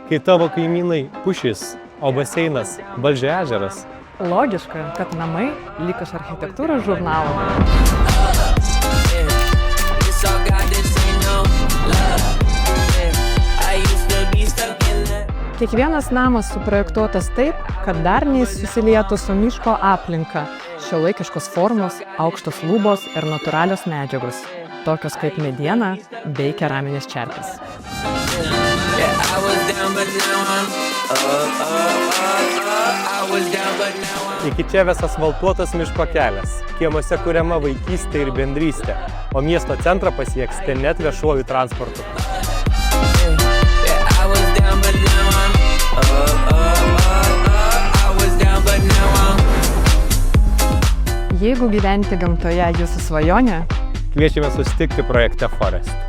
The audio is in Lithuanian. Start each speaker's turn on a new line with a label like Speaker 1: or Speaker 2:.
Speaker 1: Kai tavo kaimynai pušys, o baseinas Balžio ežeras.
Speaker 2: Logiška, kad namai lyg iš architektūros žurnalo. Kiekvienas namas suprojektuotas taip, kad darniai susilietų su miško aplinka, šiuolaikiškos formos, aukštos lubos ir natūralios medžiagos, tokios kaip mediena bei keraminės čerpės.
Speaker 1: Iki čia ves asfaltuotas miško kelias, kiemuose kuriama vaikystė ir bendrystė, o miesto centrą pasieksite net viešuoju transportu.
Speaker 2: Jeigu gyventi gamtoje jūsų svajonė,
Speaker 1: Kviečiame susitikti projekte Forest.